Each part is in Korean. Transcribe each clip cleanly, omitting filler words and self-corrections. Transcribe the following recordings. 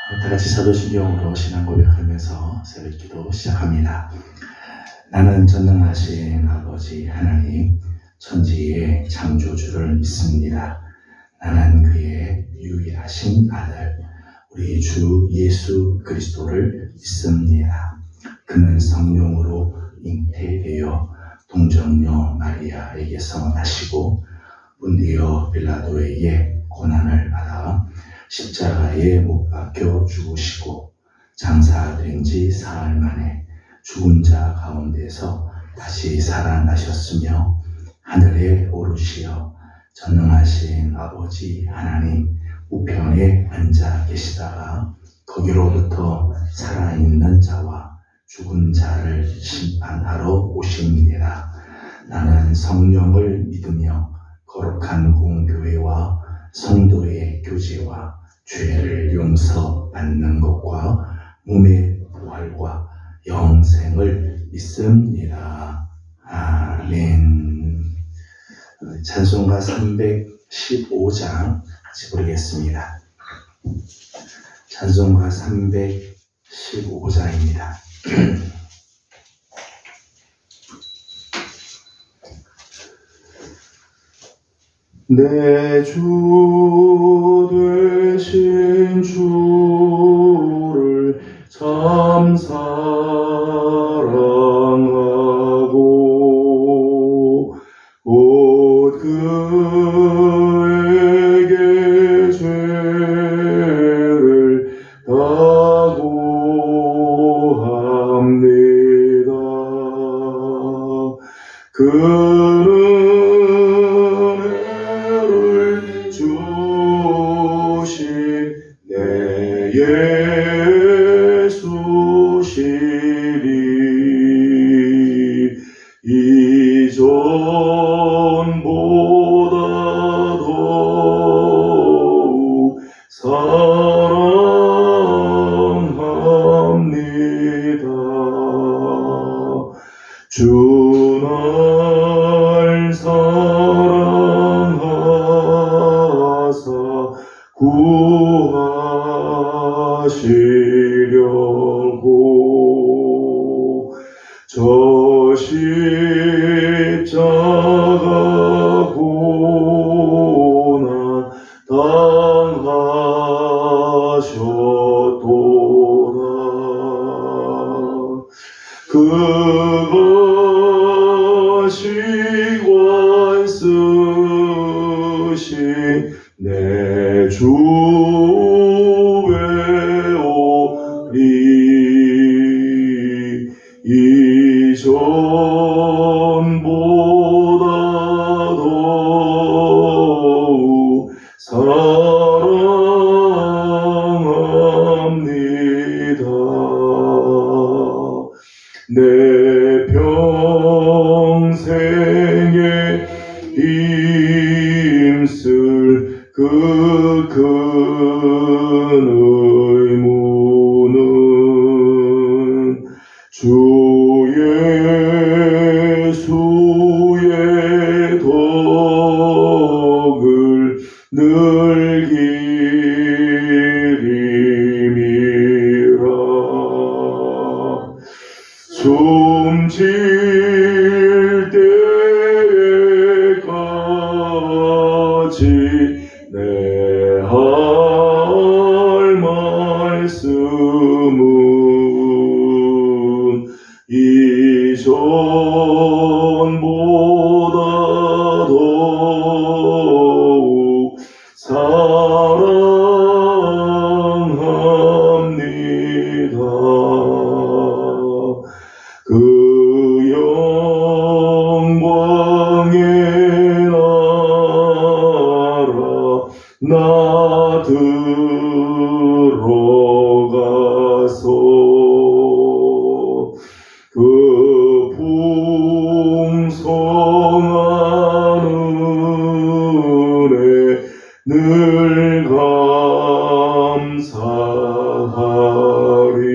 다 같이 사도신경으로 신앙 고백하면서 새벽기도 시작합니다. 나는 전능하신 아버지 하나님 천지의 창조주를 믿습니다. 나는 그의 유일하신 아들 우리 주 예수 그리스도를 믿습니다. 그는 성령으로 잉태되어 동정녀 마리아에게서 나시고 본디오 빌라도에게 고난을 받아 십자가에 못 박혀 죽으시고 장사된 지 사흘 만에 죽은 자 가운데서 다시 살아나셨으며 하늘에 오르시어 전능하신 아버지 하나님 우편에 앉아 계시다가 거기로부터 살아있는 자와 죽은 자를 심판하러 오십니다. 나는 성령을 믿으며 거룩한 공교회와 성도의 교제와 죄를 용서받는 것과 몸의 부활과 영생을 믿습니다. 아멘. 찬송가 315장 같이 부르겠습니다. 찬송가 315장입니다. 내 주 되신 주를 참 사랑하고 곧 그에게 죄를 다고합니다. 그는 내 예수시리 이전보다 더욱 사랑합니다. 주 날 사랑하사 구하시려고 저 십자가 고난 당하셨도다. 그것이 원쓰신 내 주 이전보다 더욱 사랑합니다. 내 평생에 힘쓸 그 큰 의무는 주 예수의 덕을 늘기림이라. 숨질 때까지 내 할 말씀은 이전보다 더욱 사랑합니다. 그 영광의 나라 나 들어가서 그 풍성한 은혜 늘 감사하리.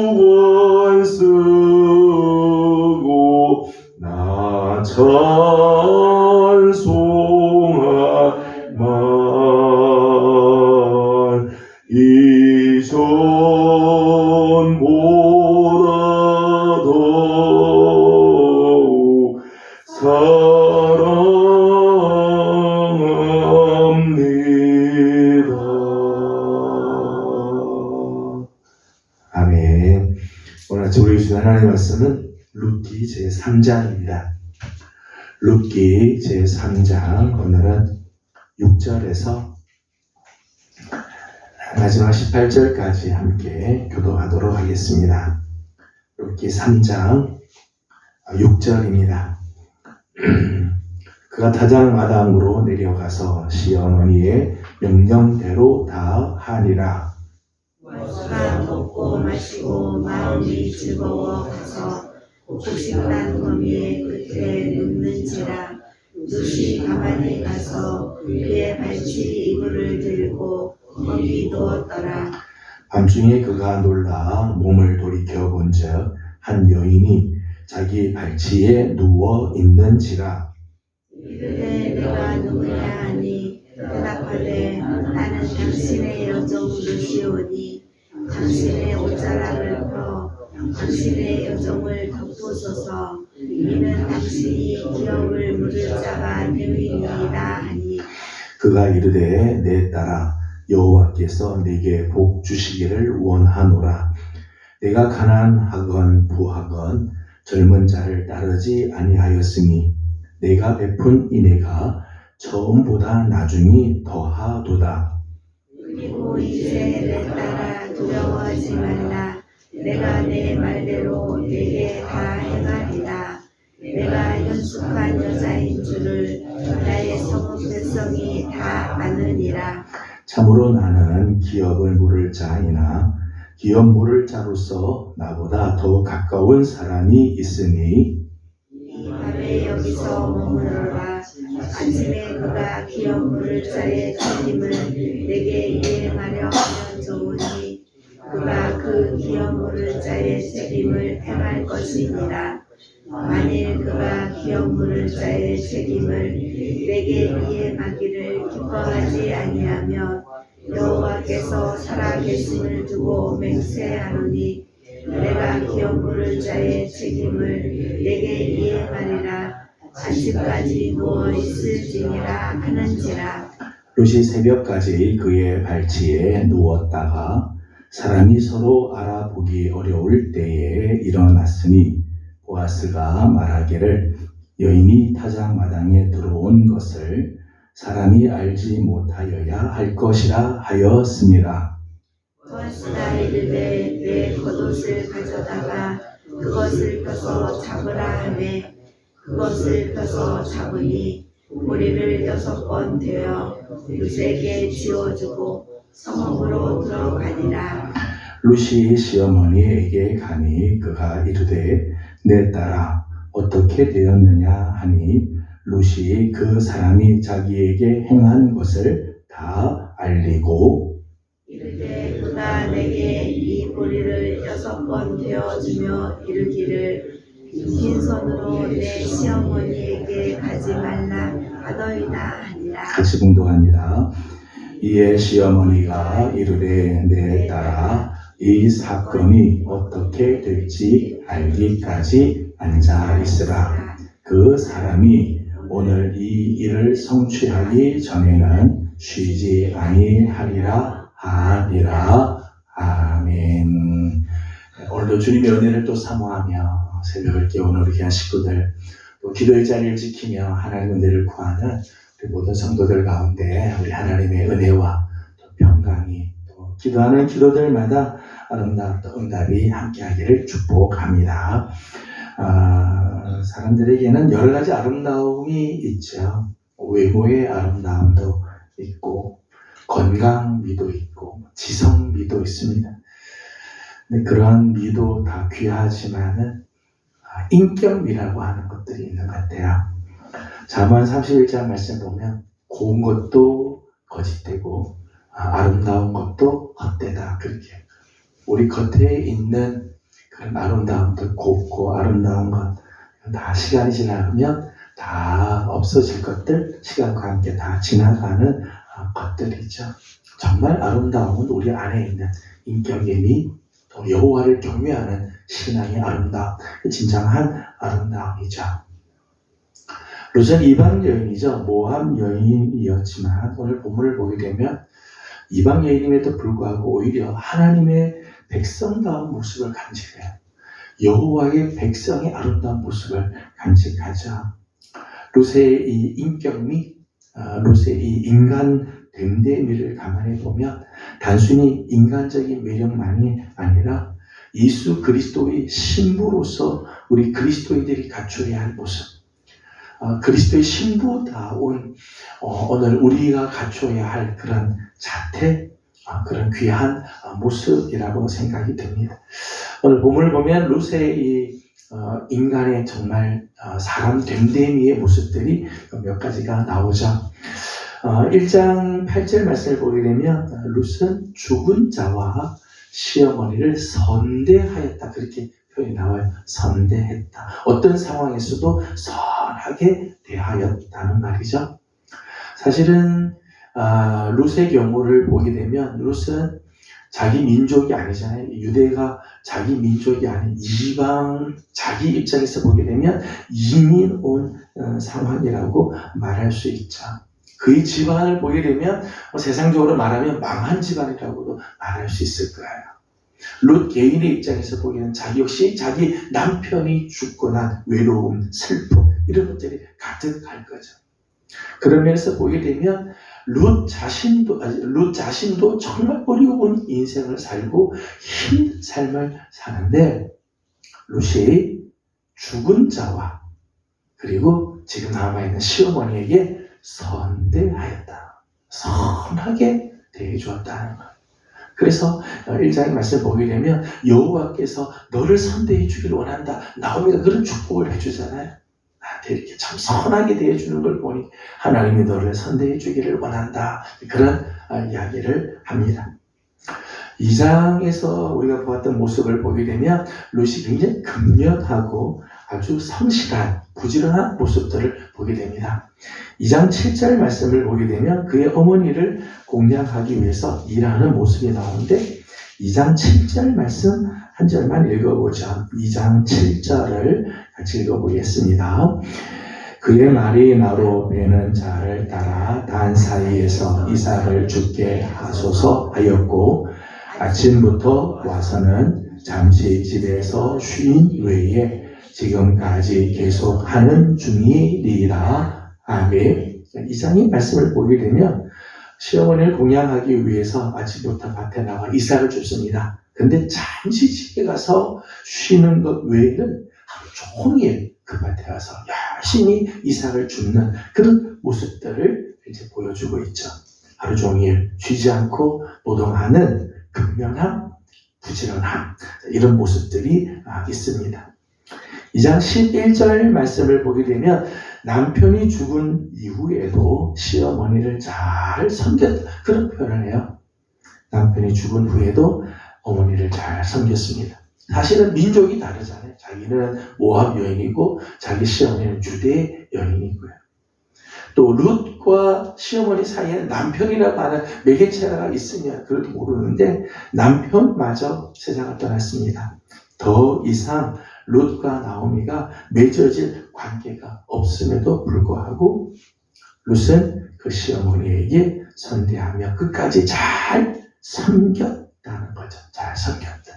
금멸유관 쓰고 나 찬송 하나님의 말씀은 룻기 제3장입니다. 룻기 제3장 오늘은 6절에서 마지막 18절까지 함께 교도하도록 하겠습니다. 룻기 3장 6절입니다. 그가 타작마당으로 내려가서 시어머니의 명령대로 다 하니라. 그가 먹고 마시고 마음이 즐거워 가서 곡식난 거미의 끝에 눕는지라. 룻이 가만히 가서 그의 발치 이불을 들고 거기 누웠더라. 밤중에 그가 놀라 몸을 돌이켜 본즉 한 여인이 자기 발치에 누워 있는지라. 이르되 내가 누구냐 하니 대답하되 나는 당신의 여종 룻이오니 당신의 옷자락을 펴 당신의 여종을 덮으소서. 이는 당신이 기업을 물을 자가 되리이다 하니. 그가 이르되 내 딸아 여호와께서 내게 복 주시기를 원하노라. 내가 가난하건 부하건 젊은 자를 따르지 아니하였으니 내가 베푼 인애가 처음보다 나중이 더하도다. 그리고 이제 내 딸아 두려워하지 말라. 내가 내 말대로 내게 다 행하리라. 내가 연숙한 여자인 줄을 나의 성읍 백성이 다 아느니라. 참으로 나는 기업을 물을 자이나 기업 물을 자로서 나보다 더 가까운 사람이 있으니 이 밤에 여기서 머무르라. 아침에 그가 기업 물을 자의 책임을 내게 이행하려 하면 좋으니 그가 그 기업 물을 자의 책임을 행할 것이니라. 만일 그가 기업 물을 자의 책임을 내게 이행하기를 기뻐하지 아니하면 여호와께서 살아계심을 두고 맹세하노니 내가 기업 물을 자의 책임을 내게 이행하리라. 아침까지 누워 있을지니라 하는지라. 룻이 새벽까지 그의 발치에 누웠다가 사람이 서로 알아보기 어려울 때에 일어났으니 보아스가 말하기를 여인이 타작마당에 들어온 것을 사람이 알지 못하여야 할 것이라 하였습니다. 보아스가 이르되 내 겉옷을 가져다가 그것을 펴서 잡으라 하매 그것을 펴서 잡으니 고리를 6번 되어 룻에게 지어주고 성읍으로 들어가니라. 룻이 시어머니에게 가니 그가 이르되 내 딸아 어떻게 되었느냐 하니 룻이 그 사람이 자기에게 행한 것을 다 알리고 이르되 그가 내게 이 고리를 6번 되어주며 이르기를 빈손으로 내 시어머니에게 가지 말라 하더이다 하니라. 같이 봉독합니다. 이에 시어머니가 이르되 내 딸아 이 사건이 어떻게 될지 알기까지 앉아 있으라. 그 사람이 오늘 이 일을 성취하기 전에는 쉬지 아니하리라 하니라. 아멘. 오늘도 주님의 은혜를 또 사모하며 새벽을 깨우는 우리 귀한 식구들, 또 기도의 자리를 지키며 하나님의 은혜를 구하는 우리 모든 성도들 가운데 우리 하나님의 은혜와 또 평강이 또 기도하는 기도들마다 아름다운 응답이 함께하기를 축복합니다. 사람들에게는 여러 가지 아름다움이 있죠. 외모의 아름다움도 있고 건강미도 있고 지성미도 있습니다. 근데 그러한 미도 다 귀하지만은 인격미라고 하는 것들이 있는 것 같아요. 잠언 31장 말씀 보면 고운 것도 거짓되고 아름다운 것도 헛되다. 그렇게 우리 겉에 있는 그런 아름다움들, 곱고 아름다운 것 다 시간이 지나면 다 없어질 것들, 시간과 함께 다 지나가는 것들이죠. 정말 아름다움은 우리 안에 있는 인격의 미, 또 여호와를 경외하는 신앙의 아름다움, 진정한 아름다움이죠. 룻은 이방 여인이죠. 모함 여인이었지만 오늘 본문을 보게 되면 이방 여인임에도 불구하고 오히려 하나님의 백성다운 모습을 간직해요. 여호와의 백성의 아름다운 모습을 간직하죠. 룻의 이 인격 및 룻의 이 인간 됨됨이를 감안해 보면 단순히 인간적인 매력만이 아니라 예수 그리스도의 신부로서 우리 그리스도인들이 갖춰야 할 모습, 그리스도의 신부다운 오늘 우리가 갖춰야 할 그런 자태, 그런 귀한 모습이라고 생각이 듭니다. 오늘 본문을 보면 룻의 이 인간의 정말 사람 됨됨이의 모습들이 몇 가지가 나오죠. 1장 8절 말씀을 보게 되면 룻은 죽은 자와 시어머니를 선대하였다, 그렇게 표현이 나와요. 선대했다. 어떤 상황에서도 선하게 대하였다는 말이죠. 사실은 룻의 경우를 보게 되면 룻은 자기 민족이 아니잖아요. 유대가 자기 민족이 아닌 이방, 자기 입장에서 보게 되면 이민 온 상황이라고 말할 수 있죠. 그의 집안을 보게 되면 세상적으로 말하면 망한 집안이라고도 말할 수 있을 거예요. 룻 개인의 입장에서 보기에는 자기 역시 자기 남편이 죽고 난 외로움, 슬픔, 이런 것들이 가득할 거죠. 그런 면에서 보게 되면 룻 자신도 정말 어려운 인생을 살고 힘든 삶을 사는데 룻이 죽은 자와 그리고 지금 남아있는 시어머니에게 선대하였다. 선하게 대해주었다는 것. 그래서 1장의 말씀을 보게 되면 여호와께서 너를 선대해 주기를 원한다. 나오미가 그런 축복을 해주잖아요. 나한테 이렇게 참 선하게 대해주는 걸 보니 하나님이 너를 선대해 주기를 원한다. 그런 이야기를 합니다. 2장에서 우리가 보았던 모습을 보게 되면 룻이 굉장히 근면하고 아주 성실한 부지런한 모습들을 보게 됩니다. 2장 7절 말씀을 보게 되면 그의 어머니를 공략하기 위해서 일하는 모습이 나오는데 2장 7절 말씀 한 절만 읽어보자. 2장 7절을 같이 읽어보겠습니다. 그의 말이 나로 베는 자를 따라 단 사이에서 이삭을 죽게 하소서 하였고 아침부터 와서는 잠시 집에서 쉰 외에 지금까지 계속하는 중이니라. 아멘. 이 장의 말씀을 보게 되면 시어머니를 공양하기 위해서 아침부터 밭에 나가 이삭을 줍습니다. 근데 잠시 집에 가서 쉬는 것 외에는 하루 종일 그 밭에 가서 열심히 이삭을 줍는 그런 모습들을 이제 보여주고 있죠. 하루 종일 쉬지 않고 노동하는 근면함, 부지런함, 이런 모습들이 있습니다. 2장 11절 말씀을 보게 되면 남편이 죽은 이후에도 시어머니를 잘 섬겼다, 그런 표현을 해요. 남편이 죽은 후에도 어머니를 잘 섬겼습니다. 사실은 민족이 다르잖아요. 자기는 모압 여인이고 자기 시어머니는 유대 여인이고요. 또 룻과 시어머니 사이에 남편이라고 하는 매개체가 있으면 그것도 모르는데 남편마저 세상을 떠났습니다. 더 이상 룻과 나오미가 맺어질 관계가 없음에도 불구하고 룻은 그 시어머니에게 선대하며 끝까지 잘 섬겼다는 거죠. 잘 섬겼다.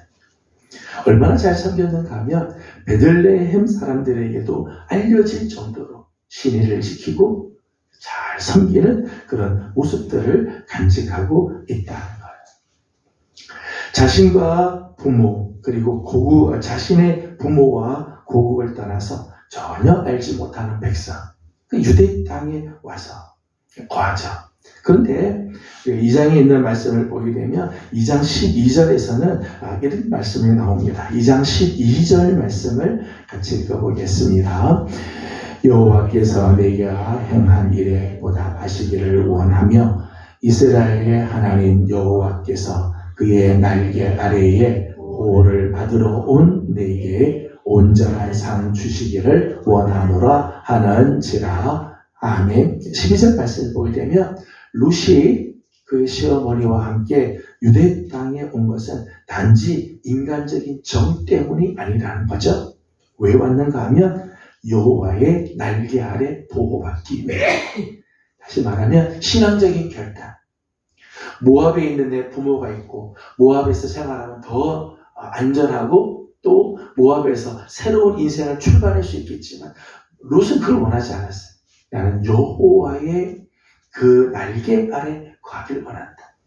얼마나 잘 섬겼는가 하면 베들레헴 사람들에게도 알려질 정도로 신의를 지키고 잘 섬기는 그런 모습들을 간직하고 있다는 거예요. 자신과 부모 그리고 자신의 부모와 고국을 떠나서 전혀 알지 못하는 백성, 그 유대 땅에 와서 거하죠. 그런데 2장에 있는 말씀을 보게 되면 2장 12절에서는 이런 말씀이 나옵니다. 2장 12절 말씀을 같이 읽어보겠습니다. 여호와께서 내게 행한 일에 보답하시기를 원하며 이스라엘의 하나님 여호와께서 그의 날개 아래에 보호를 받으러 온 내게 온전한 상 주시기를 원하노라 하는지라. 아멘. 12절 말씀을 보게 되면 룻이 그 시어머니와 함께 유대 땅에 온 것은 단지 인간적인 정 때문이 아니라는 거죠. 왜 왔는가 하면 여호와의 날개 아래 보호받기 위해. 다시 말하면 신앙적인 결단. 모압에 있는 내 부모가 있고 모압에서 생활하면 더 안전하고 또 모압에서 새로운 인생을 출발할 수 있겠지만 룻은 그걸 원하지 않았어요. 나는 여호와의 그 날개 아래 거하기를 원한다.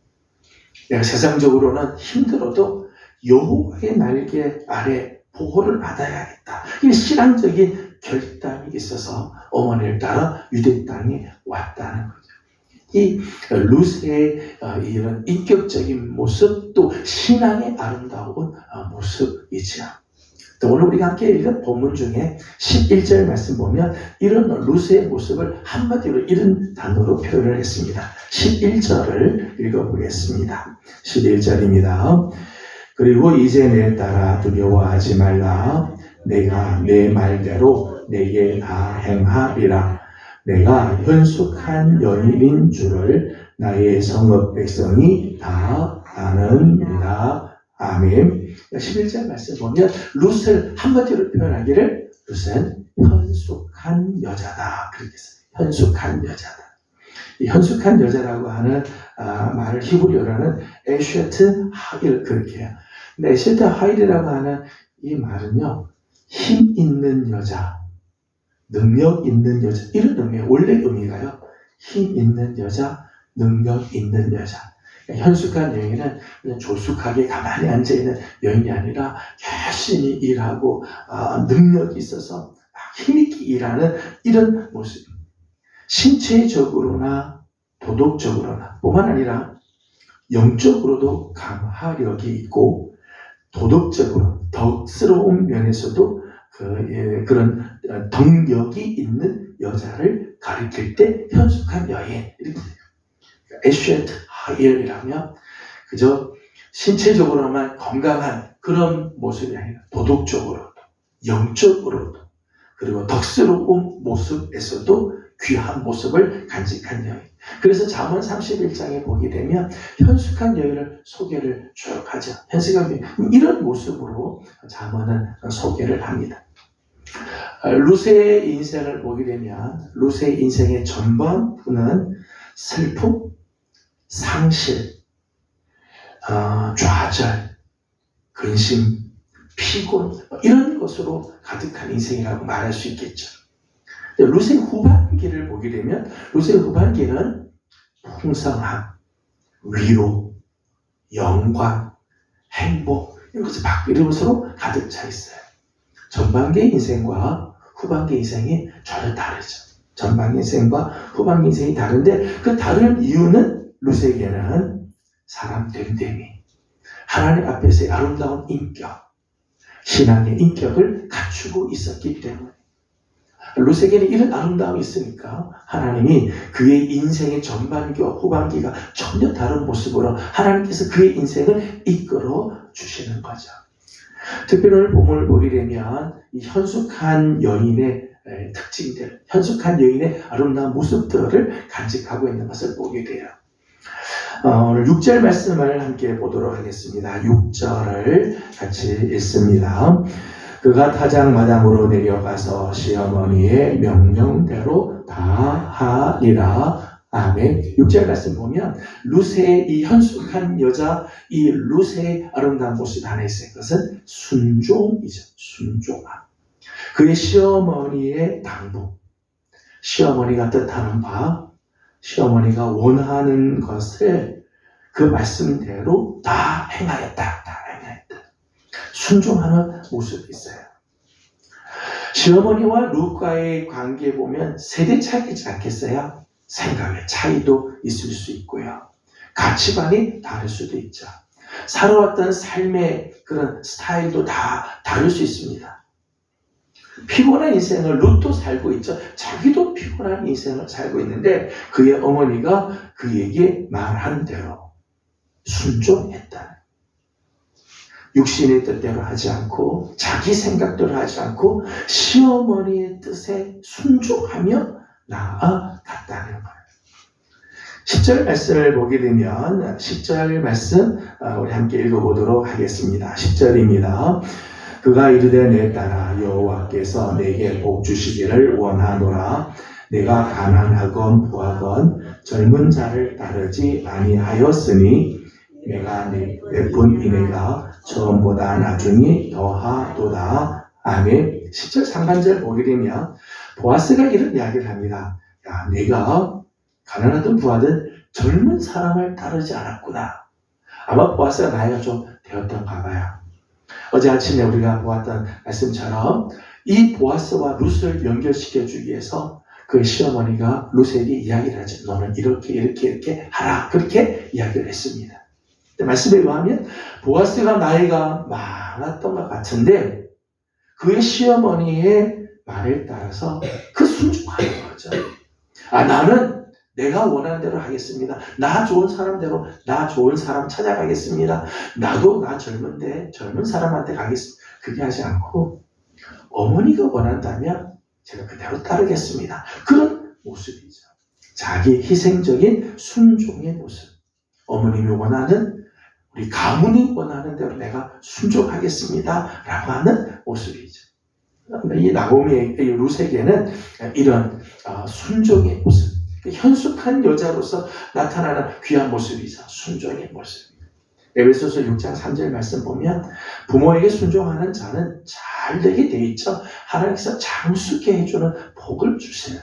내가 세상적으로는 힘들어도 여호와의 날개 아래 보호를 받아야겠다. 이 신앙적인 결단이 있어서 어머니를 따라 유대 땅에 왔다는 거죠. 이 룻의 이런 인격적인 모습, 또 신앙의 아름다운 모습이죠. 또 오늘 우리가 함께 읽은 본문 중에 11절 말씀 보면 이런 룻의 모습을 한마디로 이런 단어로 표현을 했습니다. 11절을 읽어보겠습니다. 11절입니다. 그리고 이제 내 딸아 두려워하지 말라. 내가 내 말대로 내게 다 행하리라. 내가 현숙한 여인인 줄을 나의 성읍 백성이 다 아느니라. 아멘. 11절 말씀 보면 룻을 한마디로 표현하기를 룻은 현숙한 여자다. 그렇게 써요. 현숙한 여자다. 이 현숙한 여자라고 하는 말을 히브리어로는 에쉐트 하일 그렇게 해요. 근데 에쉐트 하일이라고 하는 이 말은요, 힘 있는 여자, 능력 있는 여자, 이런 의미예요. 원래 의미가요, 힘 있는 여자, 능력 있는 여자. 현숙한 여인은 그냥 조숙하게 가만히 앉아있는 여인이 아니라 열심히 일하고 능력이 있어서 힘있게 일하는 이런 모습입니다. 신체적으로나 도덕적으로나 뿐만 아니라 영적으로도 강화력이 있고 도덕적으로 덕스러운 면에서도 그런 덕력이 있는 여자를 가리킬 때 현숙한 여인 이렇게 에쉐트 하일이라면 그저 신체적으로만 건강한 그런 모습이 아니라 도덕적으로도 영적으로도 그리고 덕스러운 모습에서도 귀한 모습을 간직한 여인. 그래서 잠언 31장에 보게 되면 현숙한 여인을 소개를 쭉 하죠. 현숙한 여인. 이런 모습으로 잠언은 소개를 합니다. 룻의 인생을 보게 되면 룻의 인생의 전반부는 슬픔, 상실, 좌절, 근심, 피곤 이런 것으로 가득한 인생이라고 말할 수 있겠죠. 룻의 후반기를 보게 되면 룻의 후반기는 풍성함, 위로, 영광, 행복 이런 것으로 가득 차 있어요. 전반기 인생과 후반기 인생이 전혀 다르죠. 전반기 인생과 후반기 인생이 다른데 그 다른 이유는 룻에게는 사람 됨됨이, 하나님 앞에서의 아름다운 인격, 신앙의 인격을 갖추고 있었기 때문에 룻에게는 이런 아름다움이 있으니까 하나님이 그의 인생의 전반기와 후반기가 전혀 다른 모습으로 하나님께서 그의 인생을 이끌어 주시는 거죠. 특별히 오늘 본문을 보게 되면 이 현숙한 여인의 특징들, 현숙한 여인의 아름다운 모습들을 간직하고 있는 것을 보게 돼요. 오늘 6절 말씀을 함께 보도록 하겠습니다. 6절을 같이 읽습니다. 그가 타작마당으로 내려가서 시어머니의 명령대로 다 하리라. 아멘. 6절 말씀 보면 룻의 이 현숙한 여자, 이 룻의 아름다운 모습 안에 있어요. 그것은 순종이죠. 순종함. 그의 시어머니의 당부, 시어머니가 뜻하는 바, 시어머니가 원하는 것을 그 말씀대로 다 행하였다. 순종하는 모습이 있어요. 시어머니와 룻과의 관계 보면 세대 차이지 않겠어요? 생각의 차이도 있을 수 있고요. 가치관이 다를 수도 있죠. 살아왔던 삶의 그런 스타일도 다 다를 수 있습니다. 피곤한 인생을 룻도 살고 있죠. 자기도 피곤한 인생을 살고 있는데 그의 어머니가 그에게 말한 대로 순종했다. 육신의 뜻대로 하지 않고 자기 생각대로 하지 않고 시어머니의 뜻에 순종하며 나아갔다는 거예요. 10절 말씀을 보게 되면 10절 말씀 우리 함께 읽어보도록 하겠습니다. 10절입니다. 그가 이르되 내 딸아 여호와께서 내게 복 주시기를 원하노라. 내가 가난하건 부하건 젊은 자를 따르지 아니하였으니 내가 내뿐 이내가 처음보다 나중이 더하도다. 아멘. 10절 상반절 보게 되면 보아스가 이런 이야기를 합니다. 야, 내가 가난하든 부하든 젊은 사람을 따르지 않았구나. 아마 보아스가 나이가 좀 되었던가 봐요. 어제 아침에 우리가 보았던 말씀처럼 이 보아스와 룻을 연결시켜주기 위해서 그 시어머니가 룻에게 이야기를 하죠. 너는 이렇게 하라. 그렇게 이야기를 했습니다. 말씀에 의하면 보아스가 나이가 많았던 것 같은데 그의 시어머니의 말에 따라서 그 순종하는 거죠. 나는 내가 원하는 대로 하겠습니다. 나 좋은 사람대로 나 좋은 사람 찾아가겠습니다. 나도 나 젊은데 젊은 사람한테 가겠습니다. 그게 하지 않고 어머니가 원한다면 제가 그대로 따르겠습니다. 그런 모습이죠. 자기 희생적인 순종의 모습. 어머님이 원하는 우리 가문이 원하는 대로 내가 순종하겠습니다. 라고 하는 모습이죠. 이 나오미의 룻에게는 이런 순종의 모습, 현숙한 여자로서 나타나는 귀한 모습이죠. 순종의 모습. 에베소서 6장 3절 말씀 보면 부모에게 순종하는 자는 잘 되게 돼 있죠. 하나님께서 장수게 해주는 복을 주세요.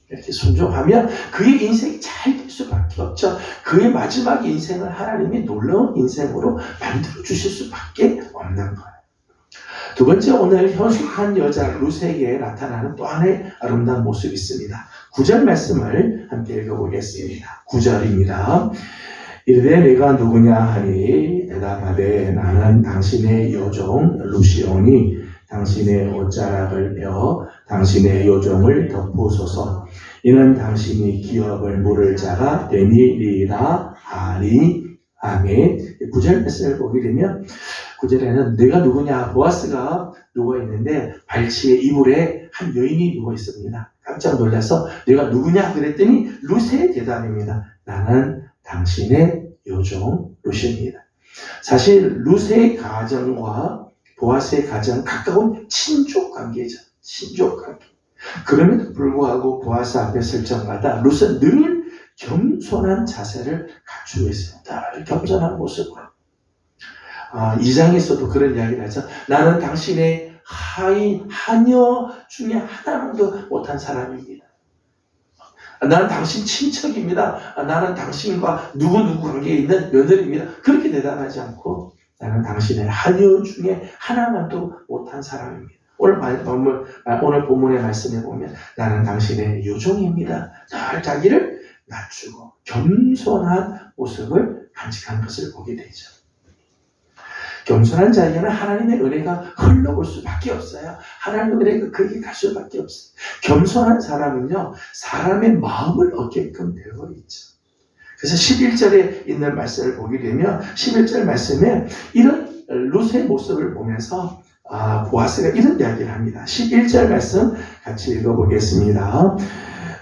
이렇게 순종하면 그의 인생이 잘 될 수밖에 없죠. 그의 마지막 인생을 하나님이 놀라운 인생으로 만들어 주실 수밖에 없는 거예요. 두 번째, 오늘 현숙한 여자 룻에게 나타나는 또 하나의 아름다운 모습이 있습니다. 9절 말씀을 함께 읽어보겠습니다. 9절입니다. 이르되 내가 누구냐 하니 대답하되 나는 당신의 여종 룻이오니 당신의 옷자락을 베어 당신의 여종을 덮으소서. 이는 당신이 기업을 물을 자가 되니리라 하니. 아멘. 9절 말씀을 보게 되면 9절에는 내가 누구냐, 보아스가 누워있는데 발치에 이불에 한 여인이 누워있습니다. 깜짝 놀라서 내가 누구냐 그랬더니 룻의 대답입니다. 나는 당신의 여종 룻입니다. 사실 룻의 가정과 보아스의 가정은 가까운 친족 관계죠. 친족 관계. 그럼에도 불구하고 보아스 앞에 설 적마다 룻은 늘 겸손한 자세를 갖추고 있습니다. 겸손한 모습으로. 2장에서도 그런 이야기를 하죠. 나는 당신의 하녀 중에 하나도 못한 사람입니다. 나는 당신 친척입니다. 나는 당신과 누구 관계에 있는 며느리입니다. 그렇게 대답하지 않고 나는 당신의 하녀 중에 하나만도 못한 사람입니다. 오늘 본문의 말씀에 보면 나는 당신의 여종입니다. 잘 자기를 낮추고 겸손한 모습을 간직하는 것을 보게 되죠. 겸손한 자에게는 하나님의 은혜가 흘러올 수밖에 없어요. 하나님의 은혜가 그에게 갈 수밖에 없어요. 겸손한 사람은요, 사람의 마음을 얻게끔 되어 있죠. 그래서 11절에 있는 말씀을 보게 되면 11절 말씀에 이런 룻의 모습을 보면서 보아스가 이런 이야기를 합니다. 11절 말씀 같이 읽어보겠습니다.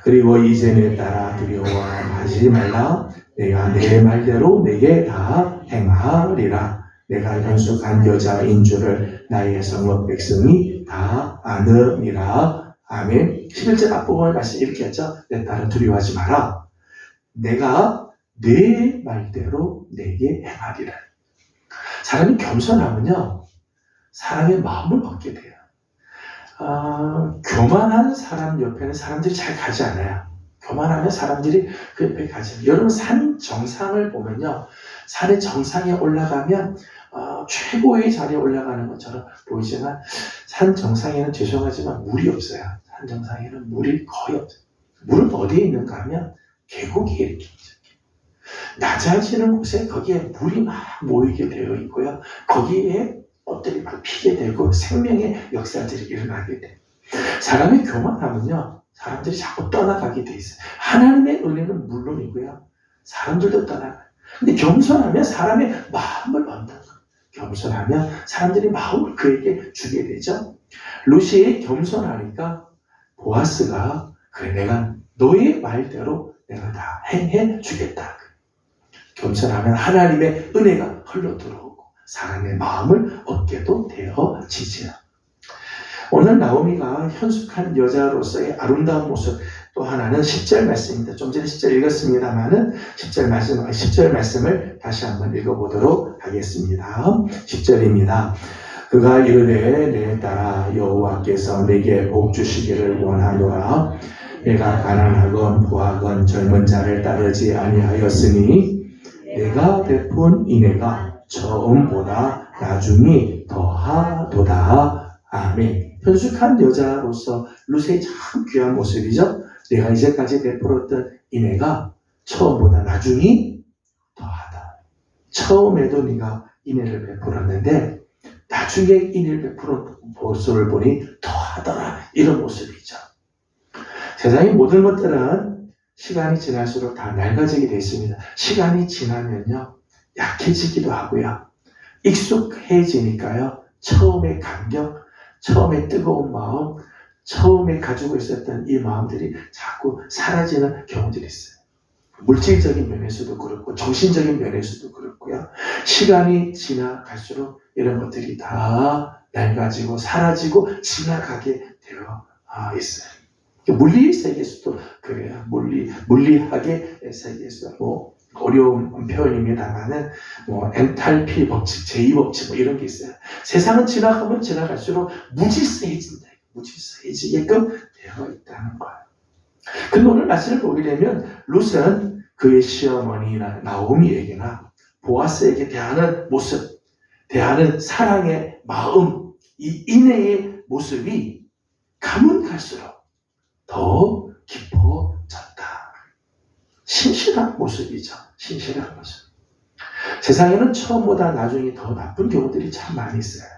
그리고 이제 내 따라 두려워하지 말라. 내가 내 말대로 내게 다 행하리라. 내가 현숙한 여자인 줄을 나의 성읍 백성이 다 아느니라. 아멘. 11절 앞부분을 말씀 이렇게 하죠. 내 따라 두려워하지 마라. 내가 내 말대로 내게 행하리라. 사람이 겸손하면요, 사람의 마음을 얻게 돼요. 교만한 사람 옆에는 사람들이 잘 가지 않아요. 교만하면 사람들이 그 옆에 가지 않아요. 여러분, 산 정상을 보면요, 산의 정상에 올라가면 최고의 자리에 올라가는 것처럼 보이지만 산 정상에는 죄송하지만 물이 없어요. 산 정상에는 물이 거의 없어요. 물은 어디에 있는가 하면 계곡에 이렇게 있죠. 낮아지는 곳에 거기에 물이 막 모이게 되어 있고요. 거기에 꽃들이 막 피게 되고 생명의 역사들이 일어나게 돼요. 사람이 교만하면요, 사람들이 자꾸 떠나가게 돼 있어요. 하나님의 은혜는 물론이고요, 사람들도 떠나가요. 근데 겸손하면 사람의 마음을 얻는 거예요. 겸손하면 사람들이 마음을 그에게 주게 되죠. 룻이 겸손하니까 보아스가 그래, 내가 너의 말대로 내가 다 행해 주겠다. 겸손하면 하나님의 은혜가 흘러 들어오고 사람의 마음을 얻게도 되어지죠. 오늘 나오미가 현숙한 여자로서의 아름다운 모습, 또 하나는 10절 말씀입니다. 좀 전에 10절 읽었습니다만은 10절 말씀을 다시 한번 읽어보도록 하겠습니다. 10절입니다. 그가 이르되 내 딸아 여호와께서 내게 복 주시기를 원하노라. 내가 가난하건 부하건 젊은 자를 따르지 아니하였으니 내가 베푼 인애가 처음보다 나중이 더하도다. 아멘. 현숙한 여자로서 룻의 참 귀한 모습이죠. 내가 이제까지 베풀었던 인애가 처음보다 나중이 더하다. 처음에도 네가 인애를 베풀었는데 나중에 인애를 베푸는 모습을 보니 더하더라. 이런 모습이죠. 세상의 모든 것들은 시간이 지날수록 다 낡아지게 되어 있습니다. 시간이 지나면요 약해지기도 하고요. 익숙해지니까요. 처음의 감격, 처음에 뜨거운 마음, 처음에 가지고 있었던 이 마음들이 자꾸 사라지는 경우들이 있어요. 물질적인 면에서도 그렇고 정신적인 면에서도 그렇고요. 시간이 지나갈수록 이런 것들이 다 낡아지고 사라지고 지나가게 되어 있어요. 물리 세계에서도 그래요. 물리학의 세계에서 어려운 표현입니다만은 엔탈피 법칙, 제2법칙 이런 게 있어요. 세상은 지나가면 지나갈수록 무질서해진다. 무질서해지게끔 되어 있다는 거예요. 근데 오늘 말씀을 보게 되면 룻은 그의 시어머니 나오미에게나 보아스에게 대하는 모습, 대하는 사랑의 마음, 이 인애의 모습이 가면 갈수록 더 깊어졌다. 신실한 모습이죠. 신실한 모습. 세상에는 처음보다 나중이 더 나쁜 경우들이 참 많이 있어요.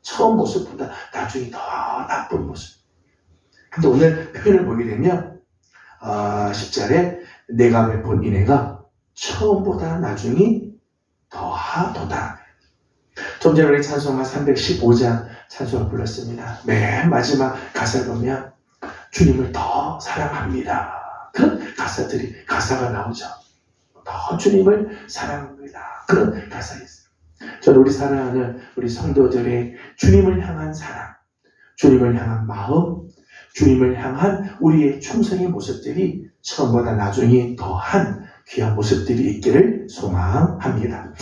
처음 모습보다 나중이 더 나쁜 모습. 근데 오늘 표현을 보게 되면 10절에 내가 베푼 인애가 처음보다 나중이 더하도다. 좀 전에 우리 찬송가 315장 찬송을 불렀습니다. 맨 마지막 가사를 보면 주님을 더 사랑합니다. 그런 가사가 나오죠. 더 주님을 사랑합니다. 그런 가사가 있어요. 저는 우리 사랑하는 우리 성도들의 주님을 향한 사랑, 주님을 향한 마음, 주님을 향한 우리의 충성의 모습들이 처음보다 나중에 더한 귀한 모습들이 있기를 소망합니다.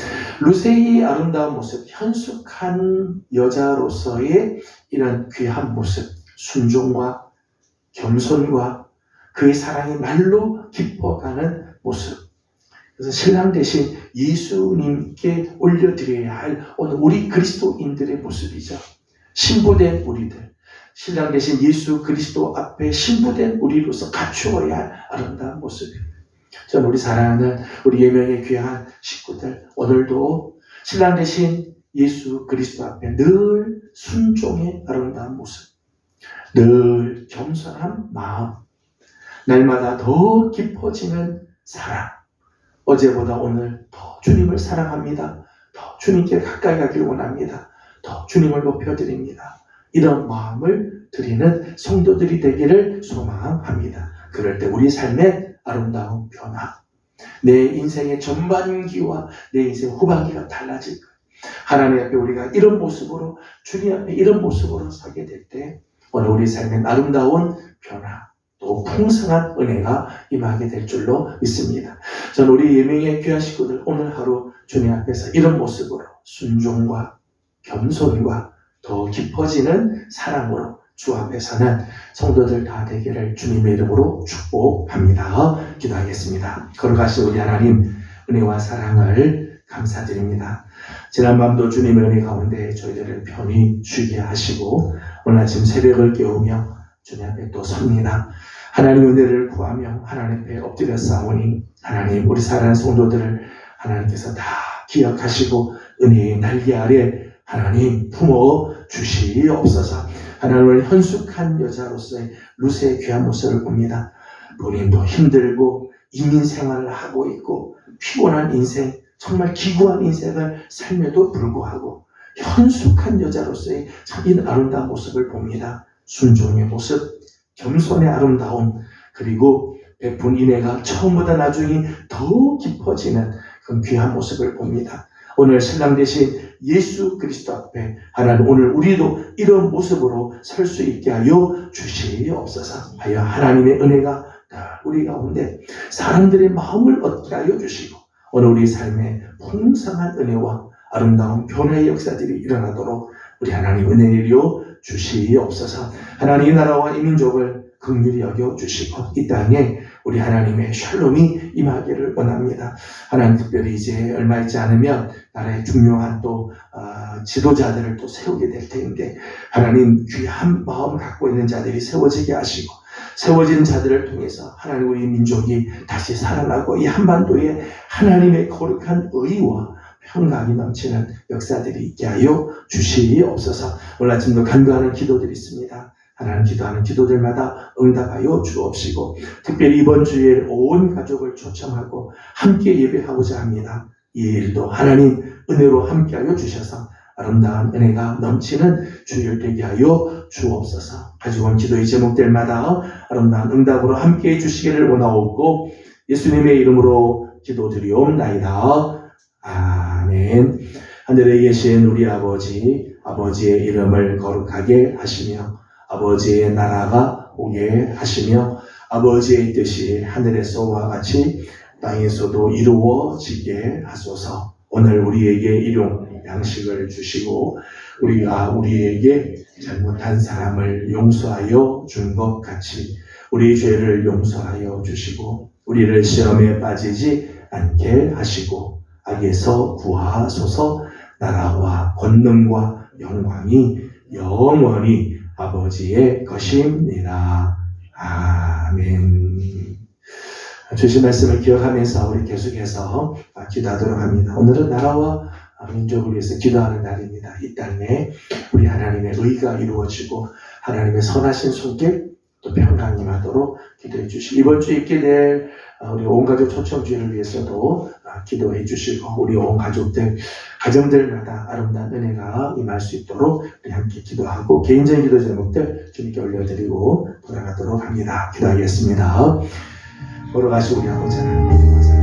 룻의 아름다운 모습, 현숙한 여자로서의 이런 귀한 모습, 순종과 겸손과 그의 사랑이 말로 깊어가는 모습. 그래서 신랑 대신 예수님께 올려드려야 할 오늘 우리 그리스도인들의 모습이죠. 신부된 우리들. 신랑 대신 예수 그리스도 앞에 신부된 우리로서 갖추어야 할 아름다운 모습입니다. 저는 우리 사랑하는 우리 예명의 귀한 식구들, 오늘도 신랑 대신 예수 그리스도 앞에 늘 순종의 아름다운 모습, 늘 겸손한 마음, 날마다 더 깊어지는 사랑, 어제보다 오늘 더 주님을 사랑합니다. 더 주님께 가까이 가기를 원합니다. 더 주님을 높여드립니다. 이런 마음을 드리는 성도들이 되기를 소망합니다. 그럴 때 우리 삶의 아름다운 변화, 내 인생의 전반기와 내 인생 후반기가 달라질 거예요. 하나님 앞에 우리가 이런 모습으로, 주님 앞에 이런 모습으로 서게 될 때 오늘 우리 삶의 아름다운 변화, 또 풍성한 은혜가 임하게 될 줄로 믿습니다. 저는 우리 예명의 귀한 식구들 오늘 하루 주님 앞에서 이런 모습으로 순종과 겸손과 더 깊어지는 사랑으로 주 앞에서는 성도들 다 되기를 주님의 이름으로 축복합니다. 기도하겠습니다. 거룩하신 우리 하나님, 은혜와 사랑을 감사드립니다. 지난밤도 주님의 은혜 가운데 저희들을 편히 쉬게 하시고 오늘 아침 새벽을 깨우며 주님 앞에 또 섭니다. 하나님의 은혜를 구하며 하나님 앞에 엎드려 싸우니 하나님 우리 사랑하는 성도들을 하나님께서 다 기억하시고 은혜의 날개 아래 하나님 품어 주시옵소서. 하나님을 현숙한 여자로서의 룻의 귀한 모습을 봅니다. 본인도 힘들고 이민 생활을 하고 있고 피곤한 인생, 정말 기구한 인생을 삶에도 불구하고 현숙한 여자로서의 이 아름다운 모습을 봅니다. 순종의 모습, 겸손의 아름다움, 그리고 베푼 인애가 처음보다 나중에 더 깊어지는 그런 귀한 모습을 봅니다. 오늘 신랑 되신 예수 그리스도 앞에 하나님 오늘 우리도 이런 모습으로 설 수 있게 하여 주시옵소서. 하여 하나님의 은혜가 우리 가운데 사람들의 마음을 얻게 하여 주시고 오늘 우리 삶에 풍성한 은혜와 아름다운 변화의 역사들이 일어나도록 우리 하나님 은혜 내려 주시옵소서. 하나님 이 나라와 이 민족을 긍휼히 여겨 주시고 이 땅에 우리 하나님의 샬롬이 임하기를 원합니다. 하나님 특별히 이제 얼마 있지 않으면 나라의 중요한 또 지도자들을 또 세우게 될 텐데 하나님 귀한 마음을 갖고 있는 자들이 세워지게 하시고 세워진 자들을 통해서 하나님 우리 민족이 다시 살아나고 이 한반도에 하나님의 거룩한 의와 평강이 넘치는 역사들이 있게 하여 주시옵소서. 오늘 아침도 간구하는 기도들이 있습니다. 하나님 기도하는 기도들마다 응답하여 주옵시고 특별히 이번 주일 온 가족을 초청하고 함께 예배하고자 합니다. 이 일도 하나님 은혜로 함께하여 주셔서 아름다운 은혜가 넘치는 주일 되게 하여 주옵소서. 가지고 온 기도의 제목들마다 아름다운 응답으로 함께해 주시기를 원하옵고 예수님의 이름으로 기도드리옵나이다. 아멘. 하늘에 계신 우리 아버지, 아버지의 이름을 거룩하게 하시며 아버지의 나라가 오게 하시며 아버지의 뜻이 하늘에서와 같이 땅에서도 이루어지게 하소서. 오늘 우리에게 일용 양식을 주시고 우리가 우리에게 잘못한 사람을 용서하여 준 것 같이 우리 죄를 용서하여 주시고 우리를 시험에 빠지지 않게 하시고 악에서 구하소서. 나라와 권능과 영광이 영원히 아버지의 것입니다. 아멘. 주신 말씀을 기억하면서 우리 계속해서 기도하도록 합니다. 오늘은 나라와 민족을 위해서 기도하는 날입니다. 이 땅에 우리 하나님의 의가 이루어지고 하나님의 선하신 손길 또 평강이 임하도록 기도해 주시고 이번 주에 있게 될 우리 온 가족 초청주의를 위해서도 기도해 주시고 우리 온 가족들 가정들마다 아름다운 은혜가 임할 수 있도록 우리 함께 기도하고 개인적인 기도 제목들 주님께 올려드리고 돌아가도록 합니다. 기도하겠습니다. 걸어가시고 우리 아버지 하나님